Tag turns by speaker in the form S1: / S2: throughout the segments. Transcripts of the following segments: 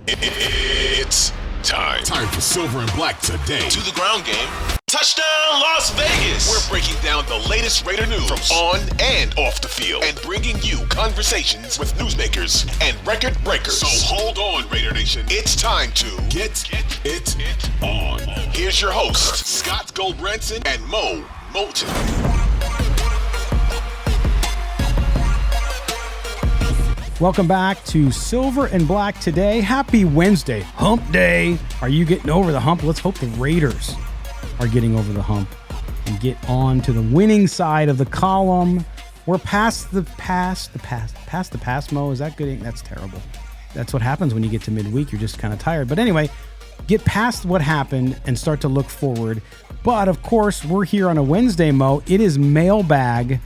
S1: It's time.
S2: Time for Silver and Black today.
S1: To the ground game. Touchdown Las Vegas. We're breaking down the latest Raider news from on and off the field and bringing you conversations with newsmakers and record breakers. So hold on, Raider Nation. It's time to
S2: Get it on.
S1: Here's your hosts, Scott Goldbranson and Mo Moulton.
S3: Welcome back to Silver and Black today. Happy Wednesday, hump day. Are you getting over the hump? Let's hope the Raiders are getting over the hump and get on to the winning side of the column. We're past the past, Mo. Is that good? That's terrible. That's what happens when you get to midweek. You're just kind of tired. But anyway, get past what happened and start to look forward. But of course, we're here on a Wednesday, Mo. It is Mailbag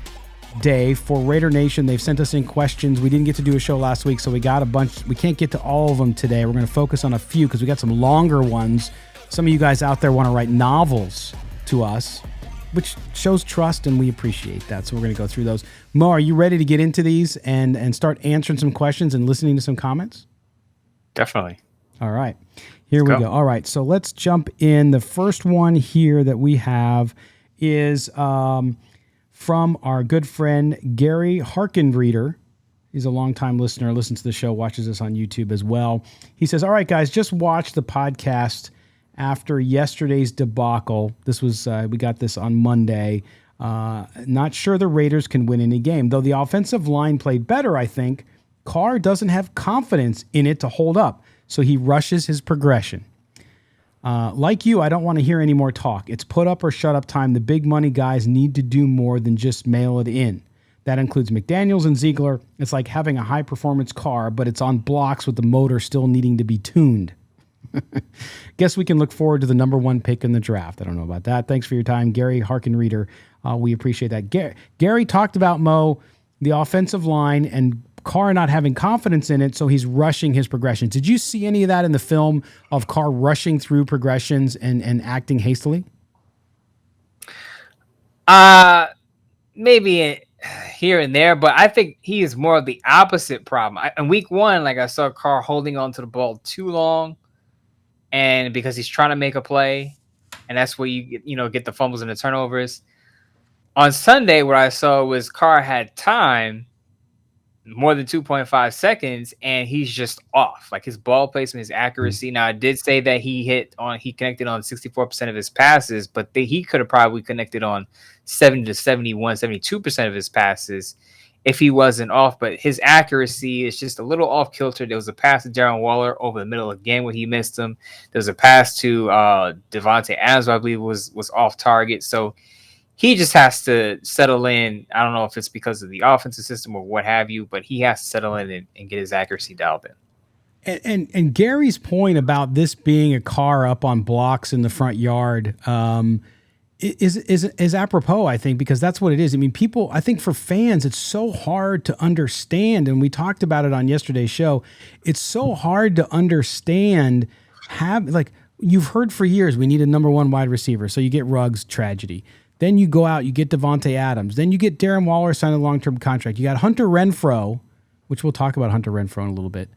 S3: Day for Raider Nation. They've sent us in questions. We didn't get to do a show last week, so we got a bunch. We can't get to all of them today. We're going to focus on a few because we got some longer ones. Some of you guys out there want to write novels to us, which shows trust, and we appreciate that. So we're going to go through those. Mo, are you ready to get into these and start answering some questions and listening to some comments?
S4: Definitely.
S3: All right. Here we go. All right. So let's jump in. The first one here that we have is from our good friend Gary Harkenreader. He's a longtime listener, listens to the show, watches us on YouTube as well. He says, all right, guys, just watch the podcast after yesterday's debacle. This was, we got this on Monday. Not sure the Raiders can win any game. Though the offensive line played better, I think, Carr doesn't have confidence in it to hold up, so he rushes his progression. Like you, I don't want to hear any more talk. It's put up or shut up time. The big money guys need to do more than just mail it in. That includes McDaniels and Ziegler. It's like having a high-performance car, but it's on blocks with the motor still needing to be tuned. Guess we can look forward to the number one pick in the draft. I don't know about that. Thanks for your time, Gary Harkenreader. We appreciate that. Gary talked about, Mo, the offensive line and Carr not having confidence in it, so he's rushing his progressions. Did you see any of that in the film of Carr rushing through progressions and acting hastily?
S4: Maybe here and there, but I think he is more of the opposite problem. In week one, like I saw Carr holding on to the ball too long, and because he's trying to make a play, and that's where you get the fumbles and the turnovers. On Sunday, what I saw was Carr had time, more than 2.5 seconds, and he's just off. Like his ball placement, his accuracy. Now, I did say that he connected on 64% of his passes, but he could have probably connected on 70 to 71, 72% of his passes if he wasn't off. But his accuracy is just a little off kilter. There was a pass to Darren Waller over the middle of the game where he missed him. There was a pass to Devontae Adams, I believe, was off target. So he just has to settle in. I don't know if it's because of the offensive system or what have you, but he has to settle in and get his accuracy dialed in.
S3: And Gary's point about this being a car up on blocks in the front yard is apropos, I think, because that's what it is. I mean, I think for fans, it's so hard to understand, and we talked about it on yesterday's show. It's so hard to understand. You've heard for years, we need a number one wide receiver, so you get Ruggs, tragedy. Then you go out, you get Devontae Adams. Then you get Darren Waller signed a long-term contract. You got Hunter Renfrow, which we'll talk about Hunter Renfrow in a little bit.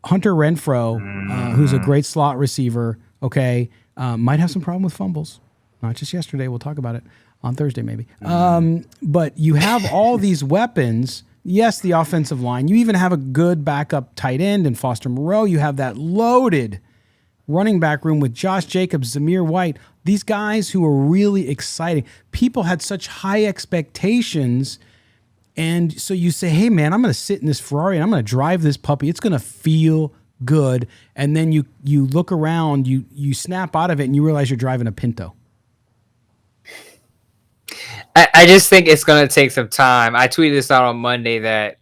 S3: Hunter Renfrow, who's a great slot receiver, okay, might have some problem with fumbles. Not just yesterday. We'll talk about it on Thursday maybe. But you have all these weapons. Yes, the offensive line. You even have a good backup tight end in Foster Moreau. You have that loaded running back room with Josh Jacobs, Zamir White, these guys who are really exciting. People had such high expectations, and so you say, hey, man, I'm going to sit in this Ferrari, and I'm going to drive this puppy. It's going to feel good. And then you look around, you snap out of it, and you realize you're driving a Pinto.
S4: I just think it's going to take some time. I tweeted this out on Monday that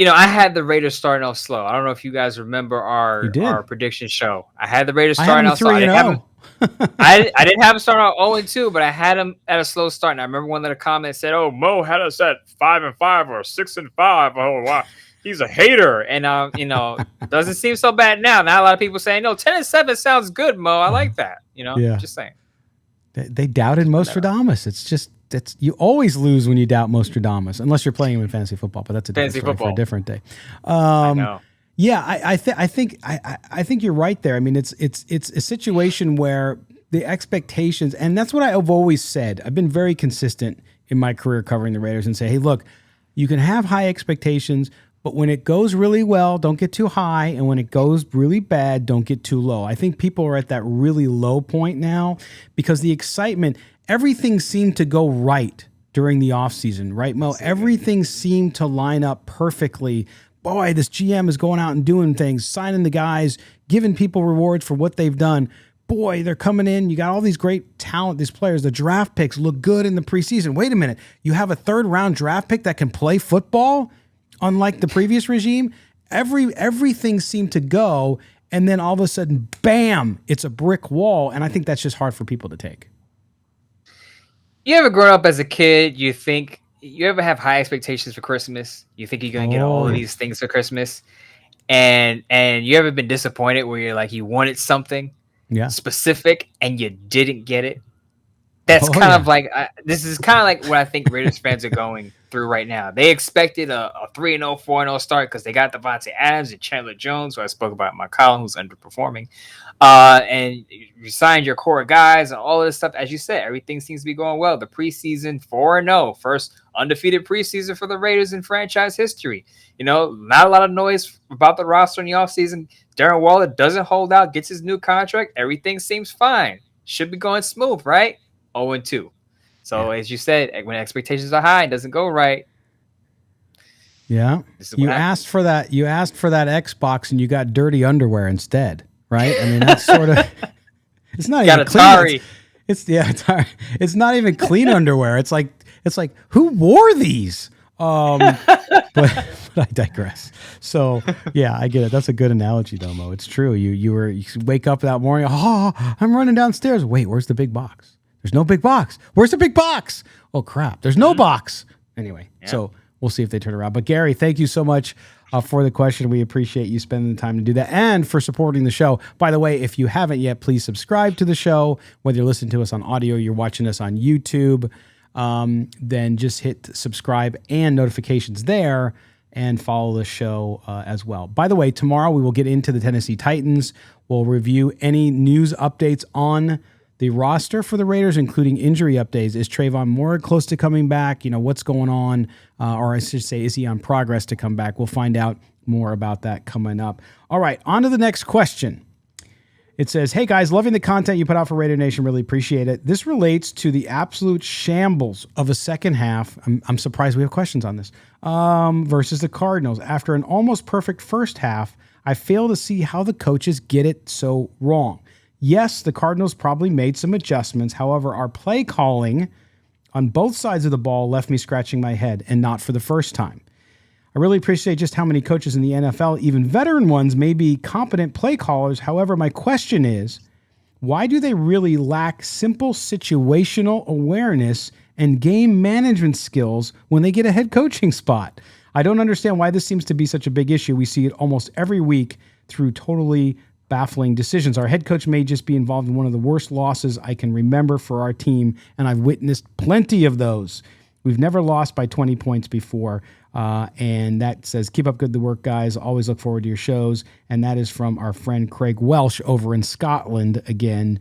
S4: I had the Raiders starting off slow. I don't know if you guys remember our prediction show. I had the Raiders starting off slow. I didn't have them starting out 0-2, but I had them at a slow start. And I remember one of the comments said, "Oh, Mo had us at 5-5 or 6-5. Oh, wow, he's a hater." And doesn't seem so bad now. Now a lot of people saying, "No, 10-7 sounds good, Mo. I like that." Just saying.
S3: They doubted Nostradamus. You always lose when you doubt Nostradamus, unless you're playing him in fantasy football, but that's a different story for a different day.
S4: I know.
S3: Yeah, I think you're right there. I mean, it's a situation where the expectations, and that's what I've always said. I've been very consistent in my career covering the Raiders and say, hey, look, you can have high expectations, but when it goes really well, don't get too high, and when it goes really bad, don't get too low. I think people are at that really low point now because the excitement, everything seemed to go right during the offseason, right, Mo? Everything seemed to line up perfectly. Boy, this GM is going out and doing things, signing the guys, giving people rewards for what they've done. Boy, they're coming in. You got all these great talent, these players. The draft picks look good in the preseason. Wait a minute. You have a third-round draft pick that can play football, unlike the previous regime? Everything seemed to go, and then all of a sudden, bam, it's a brick wall, and I think that's just hard for people to take.
S4: You ever grown up as a kid, you ever have high expectations for Christmas? You think you're going to get all of these things for Christmas? And you ever been disappointed where you're like, you wanted something specific and you didn't get it? That's kind of like, this is kind of like what I think Raiders fans are going through right now. They expected a 3-0, 4-0 start because they got Devontae Adams and Chandler Jones, who I spoke about in my column, who's underperforming. And you signed your core guys and all of this stuff. As you said, everything seems to be going well. The preseason 4-0, first undefeated preseason for the Raiders in franchise history. You know, not a lot of noise about the roster in the offseason. Darren Waller doesn't hold out, gets his new contract. Everything seems fine. Should be going smooth, right? 0-2. So as you said, when expectations are high, it doesn't go right.
S3: Yeah. You asked for that Xbox and you got dirty underwear instead, right? I mean, that's sort of, it's not even clean. It's not even clean underwear. It's like who wore these? But I digress. So yeah, I get it. That's a good analogy, though, Mo. It's true. You wake up that morning. Oh, I'm running downstairs. Wait, where's the big box? There's no big box. Where's the big box? Oh crap! There's no box. Anyway, so we'll see if they turn around. But Gary, thank you so much for the question. We appreciate you spending the time to do that and for supporting the show. By the way, if you haven't yet, please subscribe to the show. Whether you're listening to us on audio, you're watching us on YouTube, then just hit subscribe and notifications there and follow the show as well. By the way, tomorrow we will get into the Tennessee Titans. We'll review any news updates on the roster for the Raiders, including injury updates. Is Trayvon Moore close to coming back? You know, what's going on? Or I should say, is he on progress to come back? We'll find out more about that coming up. All right, on to the next question. It says, hey guys, loving the content you put out for Raider Nation. Really appreciate it. This relates to the absolute shambles of a second half. I'm surprised we have questions on this. Versus the Cardinals. After an almost perfect first half, I fail to see how the coaches get it so wrong. Yes, the Cardinals probably made some adjustments. However, our play calling on both sides of the ball left me scratching my head, and not for the first time. I really appreciate just how many coaches in the NFL, even veteran ones, may be competent play callers. However, my question is, why do they really lack simple situational awareness and game management skills when they get a head coaching spot? I don't understand why this seems to be such a big issue. We see it almost every week through totally baffling decisions. Our head coach may just be involved in one of the worst losses I can remember for our team, and I've witnessed plenty of those. We've never lost by 20 points before. And that says, keep up good the work, guys. Always look forward to your shows. And that is from our friend Craig Welsh over in Scotland again.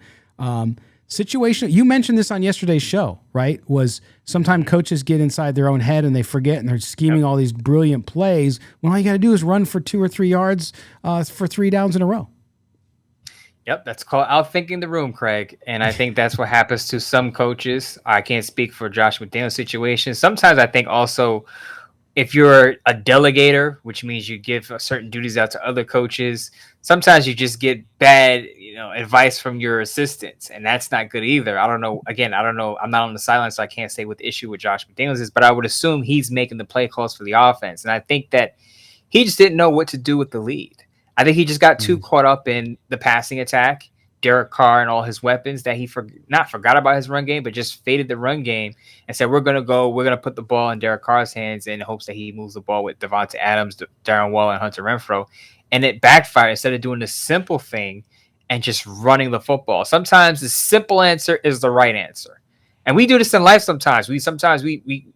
S3: Situation. You mentioned this on yesterday's show, right? Was sometimes coaches get inside their own head and they forget and they're scheming all these brilliant plays when all you got to do is run for 2 or 3 yards for 3 downs in a row.
S4: Yep, that's called outthinking the room, Craig. And I think that's what happens to some coaches. I can't speak for Josh McDaniel's situation. Sometimes I think also if you're a delegator, which means you give certain duties out to other coaches, sometimes you just get bad, advice from your assistants, and that's not good either. I don't know. Again, I don't know. I'm not on the sideline, so I can't say what the issue with Josh McDaniels is, but I would assume he's making the play calls for the offense. And I think that he just didn't know what to do with the lead. I think he just got too caught up in the passing attack, Derek Carr and all his weapons, that he not forgot about his run game, but just faded the run game and said, we're going to put the ball in Derek Carr's hands in hopes that he moves the ball with Devontae Adams, Darren Waller, and Hunter Renfrow. And it backfired instead of doing the simple thing and just running the football. Sometimes the simple answer is the right answer. And we do this in life sometimes. We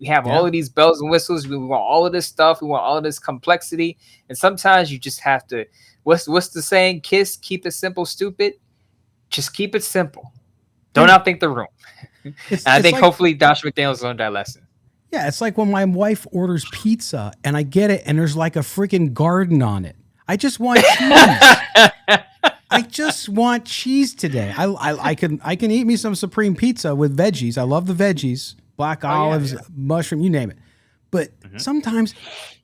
S4: have all of these bells and whistles. We want all of this stuff. We want all of this complexity. And sometimes you just have to, what's the saying? Kiss, keep it simple, stupid. Just keep it simple. Don't outthink the room. And I think hopefully Josh McDaniels learned that lesson.
S3: Yeah, it's like when my wife orders pizza and I get it and there's like a freaking garden on it. I just want cheese. I just want cheese today. I can eat me some supreme pizza with veggies. I love the veggies, black olives, mushroom, you name it. But sometimes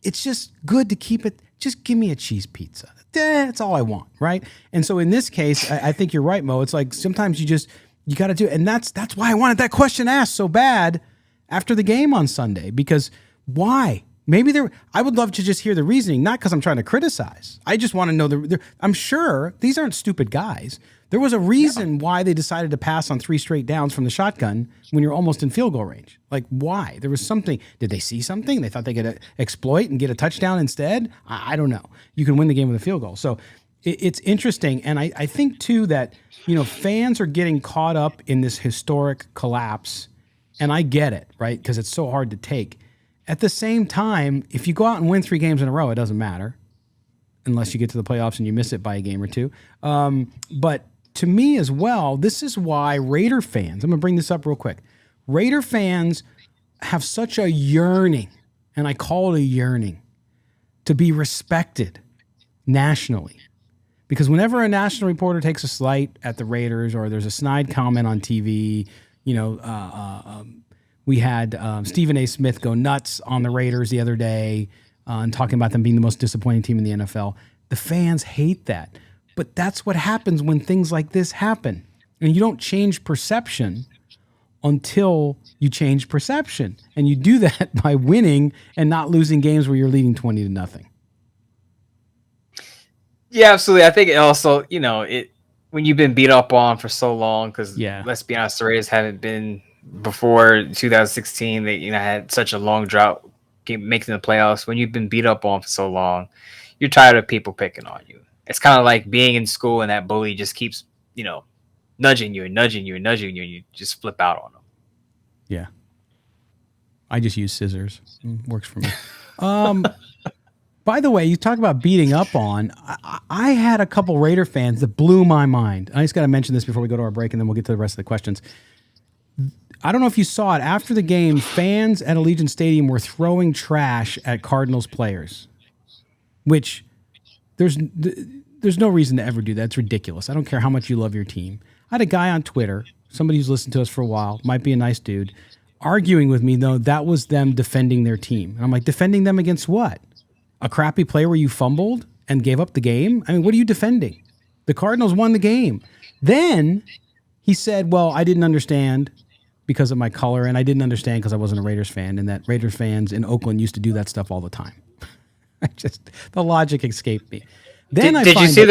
S3: it's just good to keep it. Just give me a cheese pizza. That's all I want, right? And so in this case, I think you're right, Mo. It's like sometimes you got to do it. And that's why I wanted that question asked so bad after the game on Sunday, because why? Maybe I would love to just hear the reasoning, not because I'm trying to criticize. I just want to know I'm sure these aren't stupid guys. There was a reason why they decided to pass on 3 straight downs from the shotgun when you're almost in field goal range. Like, why? There was something. Did they see something? They thought they could exploit and get a touchdown instead? I don't know. You can win the game with a field goal. So it's interesting. And I think, too, that, fans are getting caught up in this historic collapse. And I get it, right? Because it's so hard to take. At the same time, if you go out and win 3 games in a row, it doesn't matter unless you get to the playoffs and you miss it by a game or 2. But to me as well, this is why Raider fans, I'm going to bring this up real quick. Raider fans have such a yearning, and I call it a yearning, to be respected nationally. Because whenever a national reporter takes a slight at the Raiders or there's a snide comment on TV, we had Stephen A. Smith go nuts on the Raiders the other day and talking about them being the most disappointing team in the NFL. The fans hate that. But that's what happens when things like this happen. And you don't change perception until you change perception. And you do that by winning and not losing games where you're leading 20-0.
S4: Yeah, absolutely. I think it also, when you've been beat up on for so long, because let's be honest, the Raiders haven't been before 2016. They had such a long drought making the playoffs. When you've been beat up on for so long, you're tired of people picking on you. It's kind of like being in school and that bully just keeps, nudging you and nudging you and nudging you, and you just flip out on them.
S3: Yeah. I just use scissors. Works for me. By the way, you talk about beating up on. I had a couple Raider fans that blew my mind. I just got to mention this before we go to our break, and then we'll get to the rest of the questions. I don't know if you saw it. After the game, fans at Allegiant Stadium were throwing trash at Cardinals players, which there's no reason to ever do that. It's ridiculous. I don't care how much you love your team. I had a guy on Twitter, somebody who's listened to us for a while, might be a nice dude, arguing with me, though, that was them defending their team. And I'm like, defending them against what? A crappy play where you fumbled and gave up the game? I mean, what are you defending? The Cardinals won the game. Then he said, well, I didn't understand because of my color, and I didn't understand because I wasn't a Raiders fan, and that Raiders fans in Oakland used to do that stuff all the time. The logic escaped me. Then
S4: did you see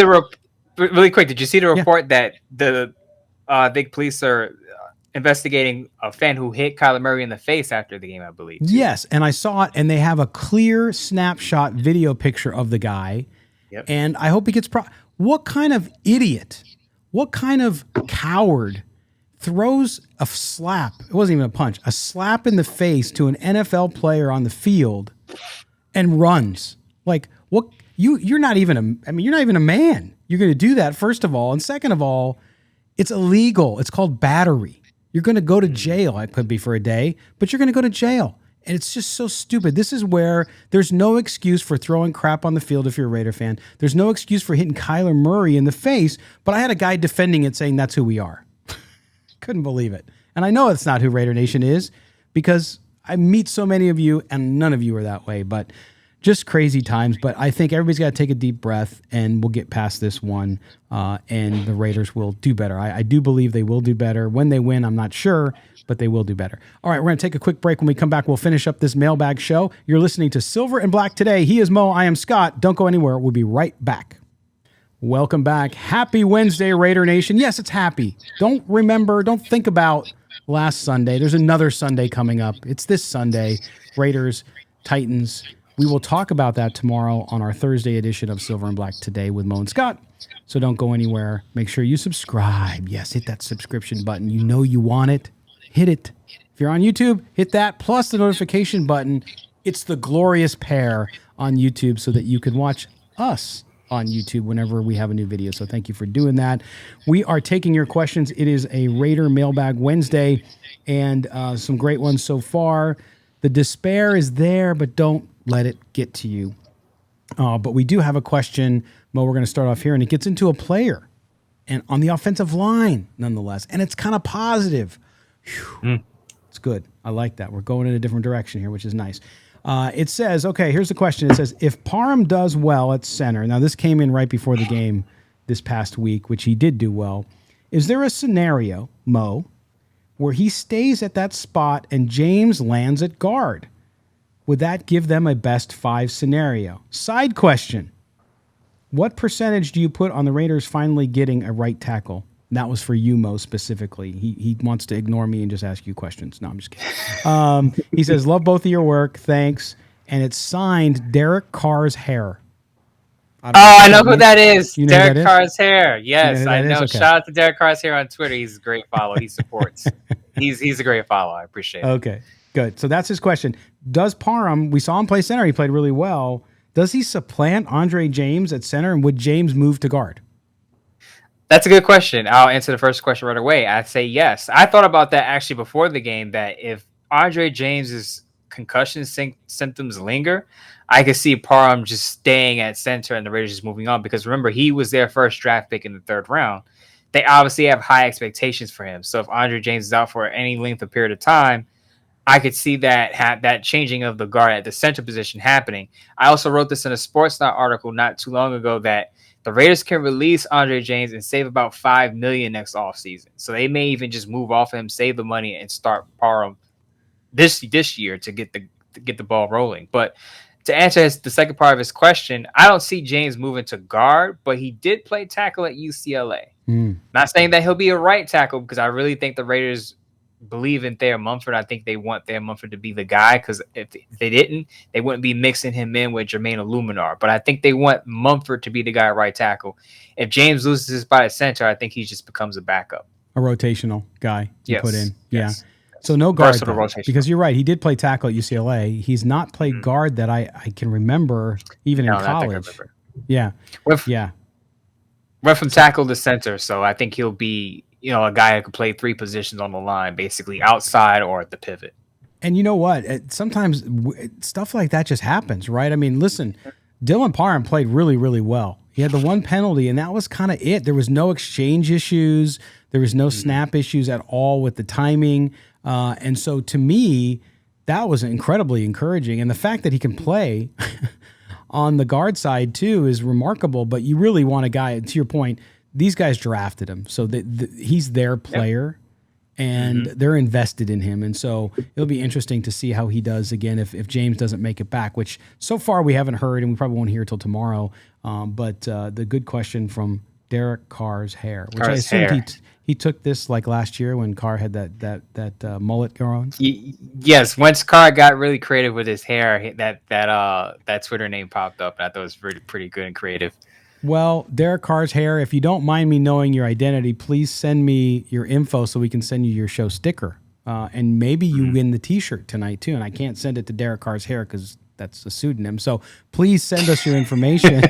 S4: really quick? Did you see the report that the big police are investigating a fan who hit Kyler Murray in the face after the game, I believe?
S3: Yes, and I saw it, and they have a clear snapshot video picture of the guy. Yep. And I hope he gets what kind of idiot, what kind of coward throws a slap? It wasn't even a punch, a slap in the face to an NFL player on the field and runs. Like, what? You're not even a man. You're going to do that, first of all. And second of all, it's illegal. It's called battery. You're going to go to jail. It could be for a day, but you're going to go to jail. And it's just so stupid. This is where there's no excuse for throwing crap on the field if you're a Raider fan. There's no excuse for hitting Kyler Murray in the face. But I had a guy defending it saying that's who we are. Couldn't believe it. And I know it's not who Raider Nation is because I meet so many of you and none of you are that way. But just crazy times, but I think everybody's got to take a deep breath, and we'll get past this one, and the Raiders will do better. I do believe they will do better. When they win, I'm not sure, but they will do better. All right, we're going to take a quick break. When we come back, we'll finish up this mailbag show. You're listening to Silver and Black Today. He is Mo. I am Scott. Don't go anywhere. We'll be right back. Welcome back. Happy Wednesday, Raider Nation. Yes, it's happy. Don't think about last Sunday. There's another Sunday coming up. It's this Sunday, Raiders, Titans. We will talk about that tomorrow on our Thursday edition of Silver and Black Today with Mo and Scott. So don't go anywhere. Make sure you subscribe. Yes, hit that subscription button. You know you want it. Hit it. If you're on YouTube, hit that plus the notification button. It's the glorious pair on YouTube so that you can watch us on YouTube whenever we have a new video. So thank you for doing that. We are taking your questions. It is a Raider Mailbag Wednesday, and some great ones so far. The despair is there, but don't let it get to you. But we do have a question, Mo, we're going to start off here, and it gets into a player and on the offensive line, nonetheless. And it's kind of positive. It's good. I like that. We're going in a different direction here, which is nice. It says, okay, here's the question. It says, if Parham does well at center, now this came in right before the game this past week, which he did do well. Is there a scenario, Mo, where he stays at that spot and James lands at guard? Would that give them a best 5 scenario? Side question. What percentage do you put on the Raiders finally getting a right tackle? And that was for you, Mo, specifically. He wants to ignore me and just ask you questions. No, I'm just kidding. He says, love both of your work. Thanks. And it's signed Derek Carr's hair.
S4: I know who that is.
S3: You know
S4: Derek Carr's hair. Yes,
S3: you know
S4: I know.
S3: Okay.
S4: Shout out to Derek Carr's hair on Twitter. He's a great follow. He supports. he's a great follow. I appreciate it.
S3: Okay, good. So that's his question. Does Parham, we saw him play center. He played really well. Does he supplant Andre James at center, and would James move to guard?
S4: That's a good question. I'll answer the first question right away. I'd say yes. I thought about that actually before the game, that if Andre James's concussion symptoms linger, I could see Parham just staying at center and the Raiders just moving on. Because remember, he was their first draft pick in the 3rd round. They obviously have high expectations for him. So if Andre James is out for any length of period of time, I could see that changing of the guard at the center position happening. I also wrote this in a Sportsnet article not too long ago that the Raiders can release Andre James and save about $5 million next offseason. So they may even just move off him, save the money, and start Parham this year to get the ball rolling. But to answer the second part of his question, I don't see James moving to guard, but he did play tackle at UCLA. Not saying that he'll be a right tackle, because I really think the Raiders believe in Thayer Mumford. I think they want Thayer Mumford to be the guy, because if they didn't, they wouldn't be mixing him in with Jermaine Illuminar. But I think they want Mumford to be the guy at right tackle. If James loses his spot at center, I think he just becomes a backup.
S3: A rotational guy to put in.
S4: Yes.
S3: Yeah. So no guard, because you're right. He did play tackle at UCLA. He's not played guard that I can remember, even in college. Yeah.
S4: Went from tackle to center, so I think he'll be, a guy who can play 3 positions on the line, basically outside or at the pivot.
S3: And you know what? Sometimes stuff like that just happens, right? I mean, listen, Dylan Parham played really, really well. He had the 1 penalty, and that was kind of it. There was no exchange issues. There was no snap issues at all with the timing. And so to me, that was incredibly encouraging. And the fact that he can play on the guard side too is remarkable. But you really want a guy, to your point, these guys drafted him. So he's their player. And they're invested in him. And so it'll be interesting to see how he does again if James doesn't make it back, which so far we haven't heard, and we probably won't hear till tomorrow. But the good question from Derek Carr's hair, which I assumed he took this like last year when Carr had that mullet going.
S4: Yes, once Carr got really creative with his hair, that Twitter name popped up, and I thought it was pretty good and creative.
S3: Well, Derek Carr's hair, if you don't mind me knowing your identity, please send me your info so we can send you your show sticker. And maybe you win the T-shirt tonight, too. And I can't send it to Derek Carr's hair because that's a pseudonym. So please send us your information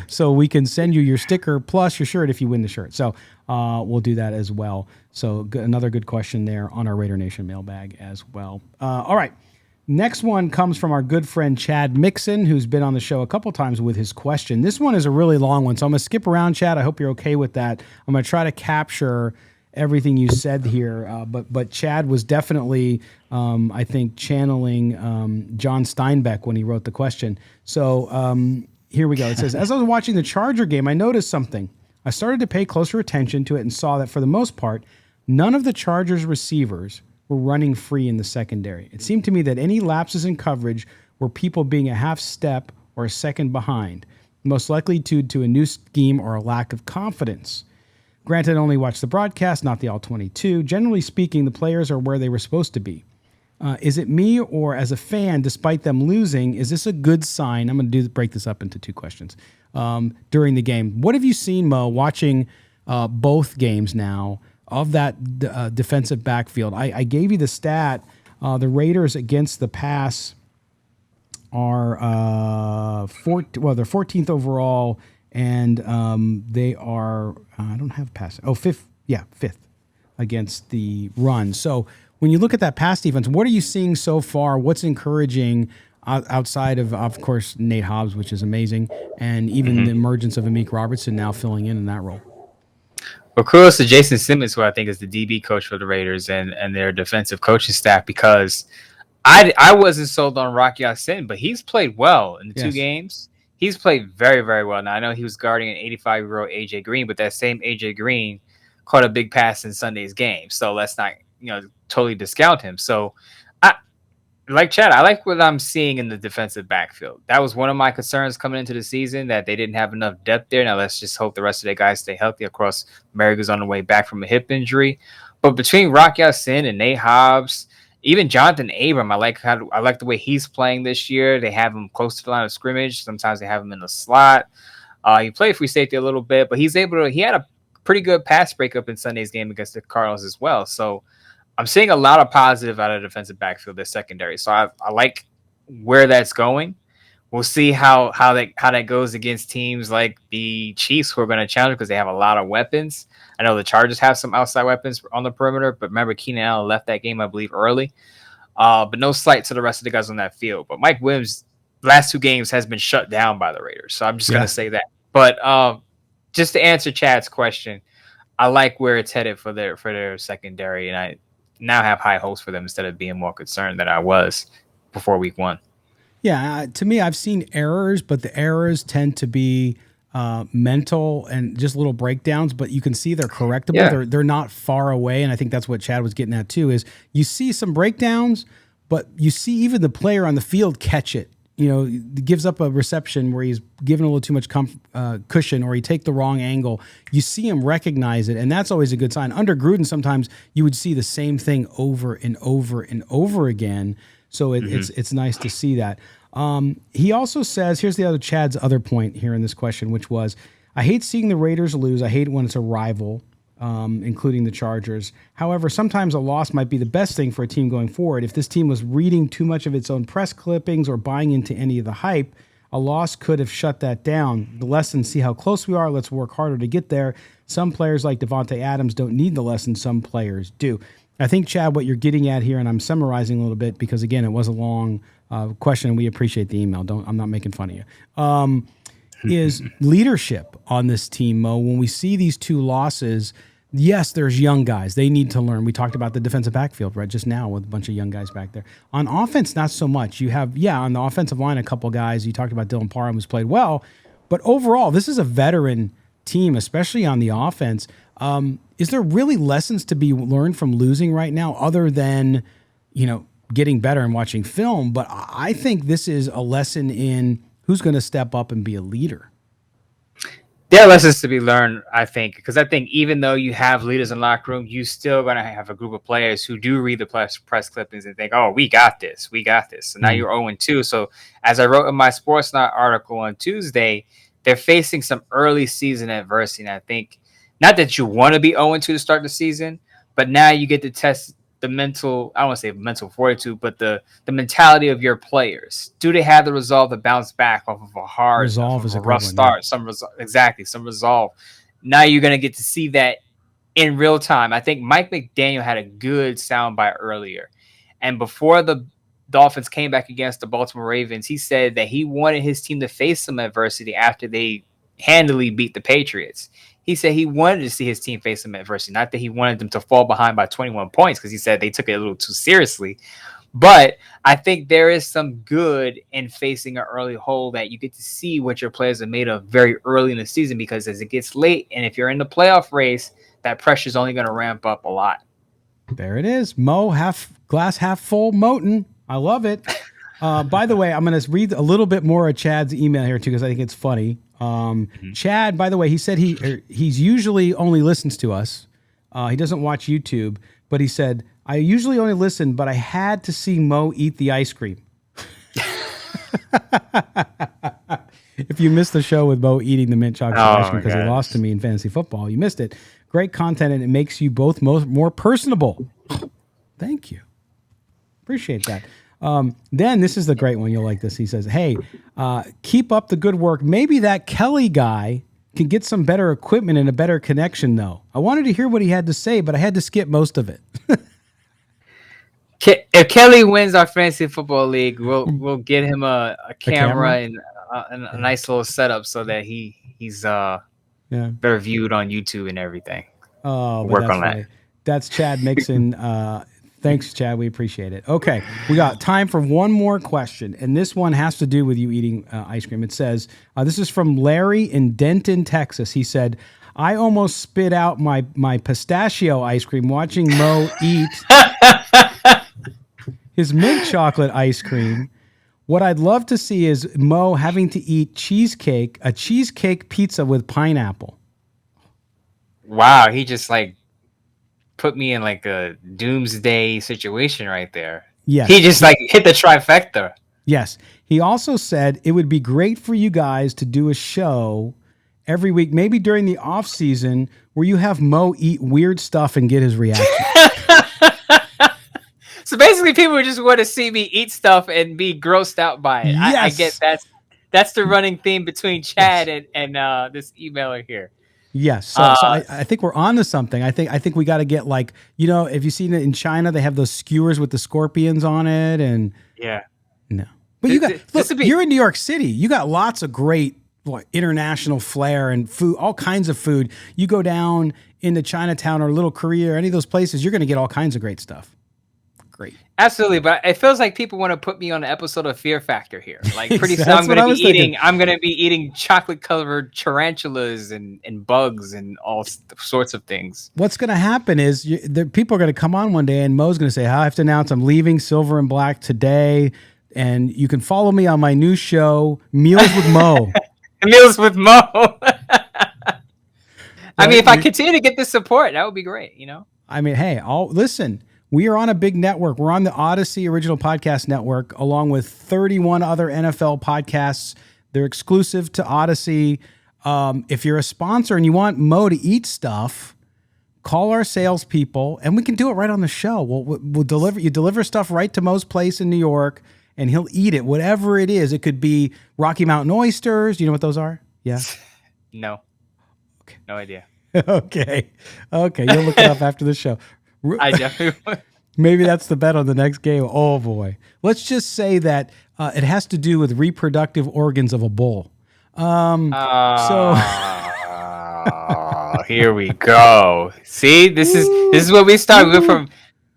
S3: so we can send you your sticker plus your shirt if you win the shirt. So we'll do that as well. So another good question there on our Raider Nation mailbag as well. All right. Next one comes from our good friend Chad Mixon, who's been on the show a couple times with his question. This one is a really long one, so I'm going to skip around, Chad. I hope you're okay with that. I'm going to try to capture everything you said here, but Chad was definitely, I think, channeling John Steinbeck when he wrote the question. So here we go. It says, as I was watching the Charger game, I noticed something. I started to pay closer attention to it and saw that for the most part, none of the Chargers receivers were running free in the secondary. It seemed to me that any lapses in coverage were people being a half step or a second behind, most likely due to a new scheme or a lack of confidence. Granted, I only watched the broadcast, not the all-22. Generally speaking, the players are where they were supposed to be. Is it me, or as a fan, despite them losing, is this a good sign? I'm going to break this up into 2 questions during the game. What have you seen, Mo, watching both games now? of that defensive backfield. I gave you the stat. The Raiders against the pass are they're 14th overall, and they are I don't have pass. Oh, fifth against the run. So when you look at that pass defense, what are you seeing so far? What's encouraging outside of course, Nate Hobbs, which is amazing, and even the emergence of Amik Robertson now filling in that role?
S4: Well, kudos to Jason Simmons, who I think is the DB coach for the Raiders and their defensive coaching staff, because I wasn't sold on Rocky Ya-Sin, but he's played well in the 2 games. He's played very, very well. Now, I know he was guarding an 85-year-old A.J. Green, but that same A.J. Green caught a big pass in Sunday's game. So let's not, totally discount him. So like Chad, I like what I'm seeing in the defensive backfield. That was one of my concerns coming into the season, that they didn't have enough depth there. Now let's just hope the rest of the guys stay healthy. Of course, Merrick on the way back from a hip injury. But between Rocky Ya-Sin and Nate Hobbs, even Jonathan Abram, I like the way he's playing this year. They have him close to the line of scrimmage. Sometimes they have him in the slot. He played free safety a little bit, but he had a pretty good pass breakup in Sunday's game against the Cardinals as well. So I'm seeing a lot of positive out of the defensive backfield, this secondary. So I like where that's going. We'll see how that goes against teams like the Chiefs, who are going to challenge because they have a lot of weapons. I know the Chargers have some outside weapons on the perimeter, but remember, Keenan Allen left that game, I believe, early. But no slight to the rest of the guys on that field. But Mike Williams, last 2 games, has been shut down by the Raiders. So I'm just going to say that. But just to answer Chad's question, I like where it's headed for their secondary, and I now have high hopes for them instead of being more concerned than I was before week 1.
S3: Yeah, to me, I've seen errors, but the errors tend to be mental and just little breakdowns, but you can see they're correctable. Yeah. They're not far away, and I think that's what Chad was getting at too, is you see some breakdowns, but you see even the player on the field catch it. Gives up a reception where he's given a little too much cushion, or he take the wrong angle. You see him recognize it, and that's always a good sign. Under Gruden, sometimes you would see the same thing over and over and over again. So it's nice to see that. He also says, here's Chad's other point here in this question, which was, I hate seeing the Raiders lose. I hate when it's a rival, including the Chargers. However, sometimes a loss might be the best thing for a team going forward. If this team was reading too much of its own press clippings or buying into any of the hype, a loss could have shut that down. The lesson, see how close we are. Let's work harder to get there. Some players like Devontae Adams don't need the lesson. Some players do. I think, Chad, what you're getting at here, and I'm summarizing a little bit because, again, it was a long question, and we appreciate the email. I'm not making fun of you. Is leadership on this team, Mo. When we see these 2 losses, yes, there's young guys. They need to learn. We talked about the defensive backfield, right, just now with a bunch of young guys back there. On offense, not so much. You have, on the offensive line, a couple guys. You talked about Dylan Parham, who's played well. But overall, this is a veteran team, especially on the offense. Is there really lessons to be learned from losing right now other than, getting better and watching film? But I think this is a lesson in who's going to step up and be a leader.
S4: There are lessons to be learned, I think, because I think even though you have leaders in the locker room, you still going to have a group of players who do read the press clippings and think, oh, we got this. So now you're 0-2. So as I wrote in my Sportsnet article on Tuesday, they're facing some early season adversity. And I think not that you want to be 0-2 to start the season, but now you get to test the mental, I don't want to say mental fortitude, but the mentality of your players. Do they have the resolve to bounce back off of a hard,
S3: resolve is a
S4: rough
S3: one,
S4: start?
S3: Yeah.
S4: Some resolve. Now you're going to get to see that in real time. I think Mike McDaniel had a good soundbite earlier. And before the Dolphins came back against the Baltimore Ravens, he said that he wanted his team to face some adversity after they handily beat the Patriots. He said he wanted to see his team face some adversity, not that he wanted them to fall behind by 21 points, because he said they took it a little too seriously. But I think there is some good in facing an early hole, that you get to see what your players are made of very early in the season, because as it gets late, and if you're in the playoff race, that pressure is only going to ramp up a lot.
S3: There it is. Mo, glass half full, Moten. I love it. By the way, I'm going to read a little bit more of Chad's email here too, because I think it's funny. Chad, by the way, he said he's usually only listens to us. He doesn't watch YouTube, but he said, I usually only listen, but I had to see Mo eat the ice cream. If you missed the show with Mo eating the mint chocolate ice cream because he lost to me in fantasy football, you missed it. Great content, and it makes you both more personable. Thank you. Appreciate that. Then this is the great one. You'll like this. He says, hey, keep up the good work. Maybe that Kelly guy can get some better equipment and a better connection, though. I wanted to hear what he had to say, but I had to skip most of it.
S4: If Kelly wins our fantasy football league, we'll get him a camera and a nice little setup so that he's better viewed on YouTube and everything.
S3: Oh,
S4: work on that.
S3: That's Chad Mixon. Thanks, Chad. We appreciate it. Okay, we got time for one more question, and this one has to do with you eating ice cream. It says, this is from Larry in Denton, Texas. He said, I almost spit out my pistachio ice cream watching Mo eat his mint chocolate ice cream. What I'd love to see is Mo having to eat a cheesecake pizza with pineapple.
S4: Wow, he just put me in a doomsday situation right there.
S3: Yes.
S4: He just hit the trifecta.
S3: Yes. He also said it would be great for you guys to do a show every week, maybe during the off season, where you have Mo eat weird stuff and get his reaction.
S4: So basically, people just want to see me eat stuff and be grossed out by it.
S3: Yes.
S4: I get that's the running theme between Chad and this emailer here.
S3: Yes. So I think we're on to something. I think we got to get if you've seen it in China, they have those skewers with the scorpions on it, and no. But you're in New York City. You got lots of great international flair and food, all kinds of food. You go down into Chinatown or Little Korea or any of those places, you're going to get all kinds of great stuff. Great.
S4: Absolutely, but it feels like people want to put me on an episode of Fear Factor here. Pretty soon I'm going to be eating chocolate-covered tarantulas and bugs and all sorts of things.
S3: What's going to happen is people are going to come on one day and Mo's going to say, I have to announce I'm leaving Silver and Black today, and you can follow me on my new show, Meals with Mo.
S4: Meals with Mo. I mean, if I continue to get this support, that would be great, I
S3: mean, hey, listen. We are on a big network. We're on the Odyssey Original Podcast Network, along with 31 other NFL podcasts. They're exclusive to Odyssey. If you're a sponsor and you want Mo to eat stuff, call our salespeople, and we can do it right on the show. We'll deliver. You deliver stuff right to Mo's place in New York, and he'll eat it, whatever it is. It could be Rocky Mountain oysters. Do you know what those are? Yeah.
S4: No.
S3: Okay.
S4: No idea.
S3: Okay. You'll look it up after the show.
S4: I definitely.
S3: Maybe that's the bet on the next game. Oh boy. Let's just say that it has to do with reproductive organs of a bull. So
S4: here we go. See, this is where we start.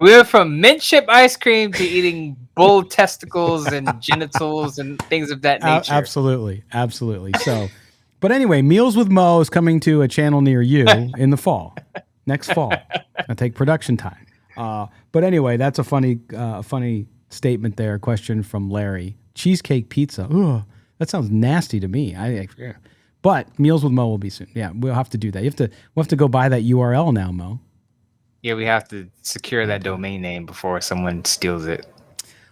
S4: We went from mint chip ice cream to eating bull testicles and genitals and things of that nature.
S3: Absolutely. So, but anyway, Meals with Mo is coming to a channel near you in the fall. Next fall. It'll take production time. But anyway, that's a funny statement there. Question from Larry. Cheesecake pizza. Ugh, that sounds nasty to me. But Meals with Mo will be soon. Yeah, we'll have to do that. We'll have to go buy that URL now, Mo.
S4: Yeah, we have to secure that domain name before someone steals it.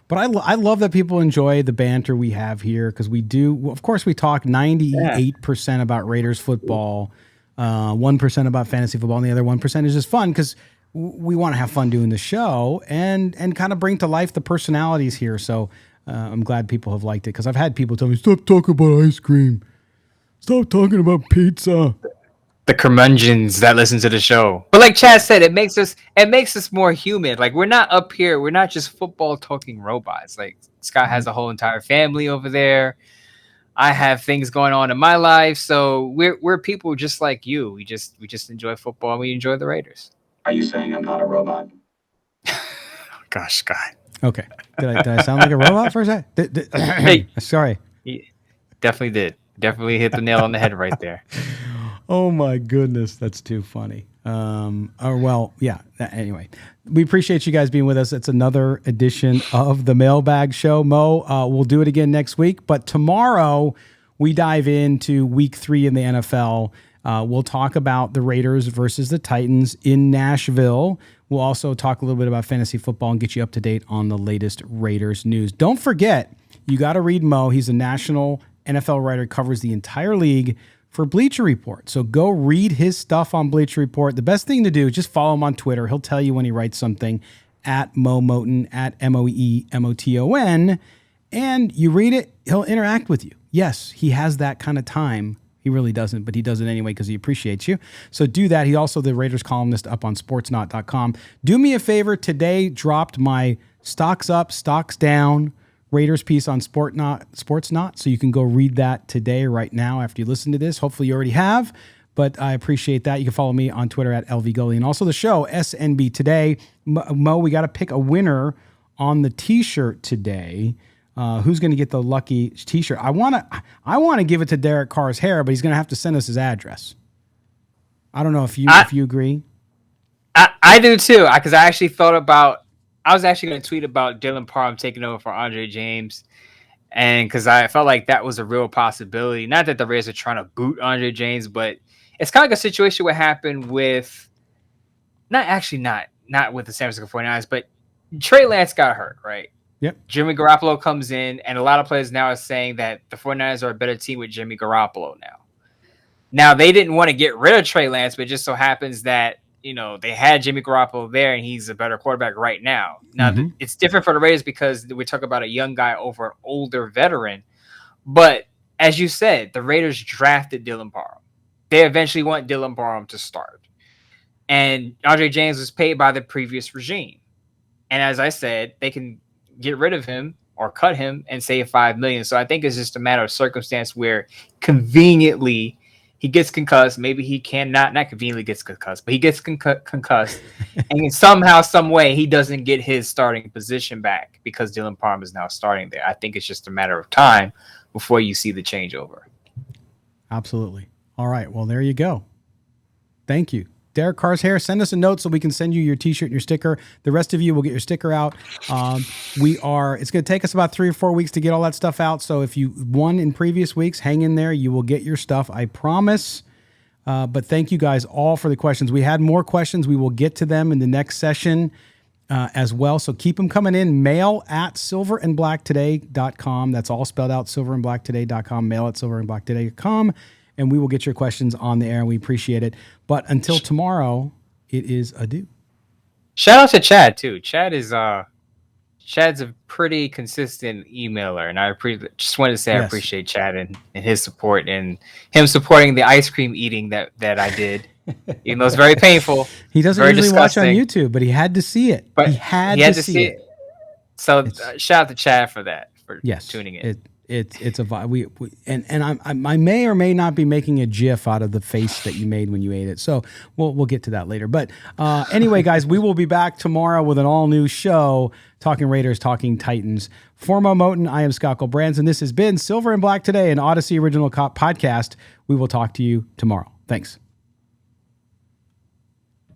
S3: But I love that people enjoy the banter we have here, because we do. Of course, we talk 98% about Raiders football. 1% about fantasy football, and the other 1% is just fun because we want to have fun doing the show and kind of bring to life the personalities here. So I'm glad people have liked it, because I've had people tell me, stop talking about ice cream. Stop talking about pizza.
S4: The curmudgeons that listen to the show. But like Chad said, it makes us more human. We're not up here. We're not just football talking robots. Scott has a whole entire family over there. I have things going on in my life, so we're people just like you. We just enjoy football, and we enjoy the Raiders.
S5: Are you saying I'm not a robot?
S4: Gosh, Scott.
S3: Okay, did I sound like a robot for a second? Hey, sorry.
S4: Definitely did. Definitely hit the nail on the head right there.
S3: Oh my goodness, that's too funny. Anyway, we appreciate you guys being with us. It's another edition of the Mailbag Show. Mo, we'll do it again next week, but tomorrow we dive into week 3 in the NFL. We'll talk about the Raiders versus the Titans in Nashville. We'll also talk a little bit about fantasy football and get you up to date on the latest Raiders news. Don't forget, you got to read Mo. He's a national NFL writer, covers the entire league for Bleacher Report. So go read his stuff on Bleacher Report. The best thing to do is just follow him on Twitter. He'll tell you when he writes something at Mo Moton, at MOEMOTON, and you read it, he'll interact with you. Yes, he has that kind of time. He really doesn't, but he does it anyway because he appreciates you. So do that. He's also the Raiders columnist up on sportsnaut.com. Do me a favor. Today dropped my stocks up, stocks down Raiders piece on Sportsnaut. So you can go read that today, right now, after you listen to this. Hopefully you already have, but I appreciate that. You can follow me on Twitter at LVGully, and also the show, SNB Today. Mo, we got to pick a winner on the t-shirt today. Who's going to get the lucky t-shirt? I want to give it to Derek Carr's hair, but he's going to have to send us his address. I don't know if you agree.
S4: I do too, because I actually thought about. I was actually going to tweet about Dylan Parham taking over for Andre James, and because I felt like that was a real possibility. Not that the Raiders are trying to boot Andre James, but it's kind of like a situation what happened with not with the San Francisco 49ers, but Trey Lance got hurt, right?
S3: Yep.
S4: Jimmy Garoppolo comes in, and a lot of players now are saying that the 49ers are a better team with Jimmy Garoppolo now. Now, they didn't want to get rid of Trey Lance, but it just so happens that, they had Jimmy Garoppolo there, and he's a better quarterback right now. Now, it's different for the Raiders because we talk about a young guy over an older veteran. But as you said, the Raiders drafted Dylan Parham. They eventually want Dylan Parham to start. And Andre James was paid by the previous regime. And as I said, they can get rid of him or cut him and save $5 million. So I think it's just a matter of circumstance where conveniently he gets concussed. Maybe he not conveniently gets concussed, but he gets concussed. And somehow, some way, he doesn't get his starting position back because Dylan Parham is now starting there. I think it's just a matter of time before you see the changeover.
S3: Absolutely. All right. Well, there you go. Thank you. Derek Carr's hair, send us a note so we can send you your t-shirt and your sticker. The rest of you will get your sticker out. It's going to take us about 3 or 4 weeks to get all that stuff out. So if you won in previous weeks, hang in there. You will get your stuff. I promise. But thank you guys all for the questions. We had more questions. We will get to them in the next session as well. So keep them coming in. Mail at silverandblacktoday.com. That's all spelled out, silverandblacktoday.com. Mail at silverandblacktoday.com. And we will get your questions on the air, and we appreciate it. But until tomorrow, it is adieu.
S4: Shout out to Chad too. Chad's a pretty consistent emailer, and I just wanted to say I appreciate Chad and his support and him supporting the ice cream eating that I did. Even though it's very painful.
S3: He doesn't usually watch on YouTube, but he had to see it.
S4: But
S3: he had to see it.
S4: So shout out to Chad for that, for tuning in.
S3: It's a vibe. I may or may not be making a GIF out of the face that you made when you ate it. So we'll get to that later. But anyway, guys, we will be back tomorrow with an all new show, talking Raiders, talking Titans. For Mo Moton, I am Scott Brands, and this has been Silver and Black Today, an Odyssey original podcast. We will talk to you tomorrow. Thanks.